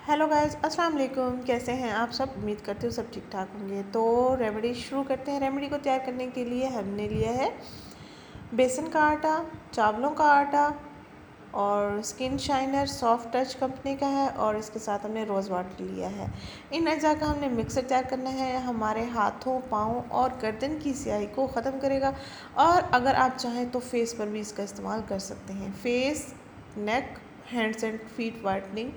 Hello guys, अस्सलाम वालेकुम। कैसे हैं आप सब? उम्मीद करते हो सब ठीक ठाक होंगे। तो रेमेडी शुरू करते हैं। रेमेडी को तैयार करने के लिए हमने लिया है बेसन का आटा, चावलों का आटा और skin shiner soft touch company का है, और इसके साथ हमने रोज़ वाटर लिया है। इन अज्जा का हमने मिक्सर तैयार करना है। हमारे हाथों, पाँव और गर्दन की स्याही को ख़त्म करेगा, और अगर आप चाहें तो फेस पर भी इसका इस्तेमाल कर सकते हैं। Face, neck, hands and feet whitening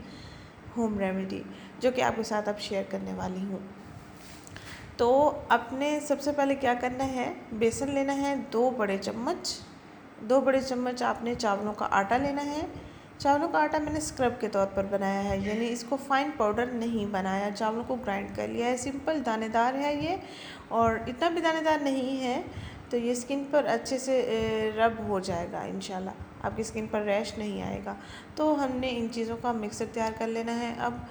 home remedy जो कि आपके साथ अब शेयर करने वाली हूँ। तो अपने सबसे पहले क्या करना है, बेसन लेना है 2 बड़े चम्मच आपने चावलों का आटा लेना है। चावलों का आटा मैंने स्क्रब के तौर पर बनाया है, यानी इसको फाइन पाउडर नहीं बनाया, चावलों को ग्राइंड कर लिया है। सिंपल दानेदार है ये, और इतना भी दानेदार नहीं है, तो ये स्किन पर अच्छे से रब हो जाएगा इंशाल्लाह। आपकी स्किन पर रैश नहीं आएगा। तो हमने इन चीज़ों का मिक्सर तैयार कर लेना है। अब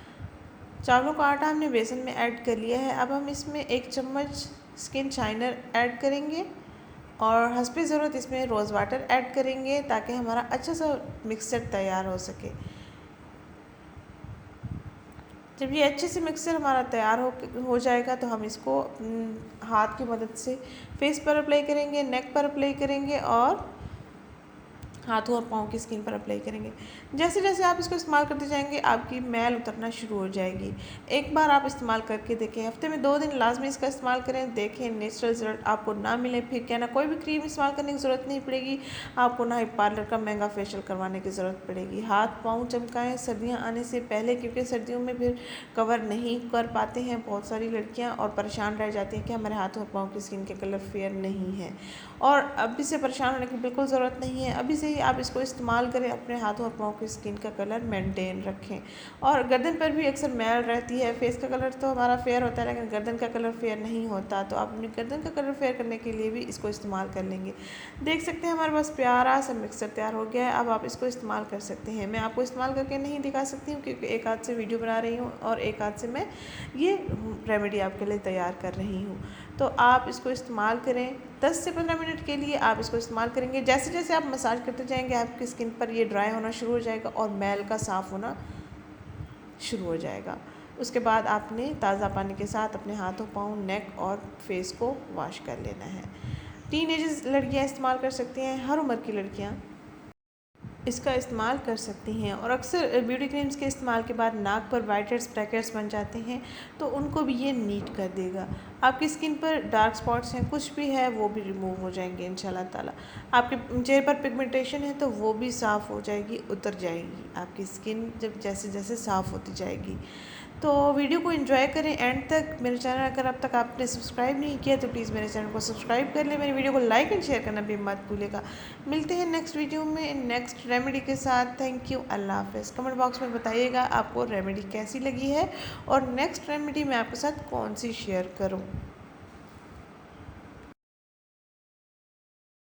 चावलों का आटा हमने बेसन में ऐड कर लिया है। अब हम इसमें 1 चम्मच स्किन शाइनर ऐड करेंगे, और हस्बे ज़रूरत इसमें रोज़ वाटर ऐड करेंगे, ताकि हमारा अच्छा सा मिक्सचर तैयार हो सके। जब ये अच्छे से मिक्सचर हमारा तैयार हो जाएगा, तो हम इसको हाथ की मदद से फेस पर अप्लाई करेंगे, नेक पर अप्लाई करेंगे, और हाथों और पाँव की स्किन पर अप्लाई करेंगे। जैसे जैसे आप इसको इस्तेमाल करते जाएंगे, आपकी मैल उतरना शुरू हो जाएगी। एक बार आप इस्तेमाल करके देखें, हफ्ते में 2 दिन लाजमी इसका इस्तेमाल करें। देखें नेचुरल रिजल्ट आपको ना मिले, फिर कहना कोई भी क्रीम इस्तेमाल करने की ज़रूरत नहीं पड़ेगी, आपको ना ही पार्लर का महंगा फेशियल करवाने की ज़रूरत पड़ेगी। हाथ पाँव चमकाएँ सर्दियाँ आने से पहले, क्योंकि सर्दियों में फिर कवर नहीं कर पाते हैं बहुत सारी लड़कियाँ, और परेशान रह जाती हैं कि हमारे हाथों और पाँव की स्किन के कलर फेयर नहीं है। और अभी से परेशान होने की बिल्कुल ज़रूरत नहीं है। अभी से ही आप इसको इस्तेमाल करें, अपने हाथों और पाँव की स्किन का कलर मेंटेन रखें। और गर्दन पर भी अक्सर मैल रहती है। फेस का कलर तो हमारा फेयर होता है, लेकिन गर्दन का कलर फेयर नहीं होता, तो आप अपनी गर्दन का कलर फेयर करने के लिए भी इसको इस्तेमाल कर लेंगे। देख सकते हैं हमारे पास प्यारा सा मिक्सर तैयार हो गया है। अब आप इसको इस्तेमाल कर सकते हैं। मैं आपको इस्तेमाल करके नहीं दिखा सकती हूँ, क्योंकि एक हाथ से वीडियो बना रही हूँ और एक हाथ से मैं ये रेमेडी आपके लिए तैयार कर रही हूँ। तो आप इसको इस्तेमाल करें। 10 से 15 मिनट के लिए आप इसको इस्तेमाल करेंगे। जैसे जैसे आप मसाज करते जाएंगे, आपकी स्किन पर ये ड्राई होना शुरू हो जाएगा, और मैल का साफ़ होना शुरू हो जाएगा। उसके बाद आपने ताज़ा पानी के साथ अपने हाथों, पाँव, नेक और फेस को वॉश कर लेना है। टीनेजर्स लड़कियां इस्तेमाल कर सकती हैं, हर उम्र की लड़कियां इसका इस्तेमाल कर सकती हैं। और अक्सर ब्यूटी क्रीम्स के इस्तेमाल के बाद नाक पर वाइट हेड्स, ब्लैक हेड्स बन जाते हैं, तो उनको भी ये नीट कर देगा। आपकी स्किन पर डार्क स्पॉट्स हैं, कुछ भी है, वो भी रिमूव हो जाएंगे इंशाल्लाह ताला। आपके चेहरे पर पिगमेंटेशन है, तो वो भी साफ़ हो जाएगी, उतर जाएगी आपकी स्किन जब जैसे जैसे साफ़ होती जाएगी। तो वीडियो को एंजॉय करें एंड तक। मेरे चैनल अगर अब तक आपने सब्सक्राइब नहीं किया, तो प्लीज़ मेरे चैनल को सब्सक्राइब कर लें। मेरी वीडियो को लाइक एंड शेयर करना भी मत भूलिएगा। मिलते हैं नेक्स्ट वीडियो में नेक्स्ट रेमेडी के साथ। थैंक यू, अल्लाह हाफ़िज़। कमेंट बॉक्स में बताइएगा आपको रेमेडी कैसी लगी है, और नेक्स्ट रेमेडी मैं आपके साथ कौन सी शेयर करूँ।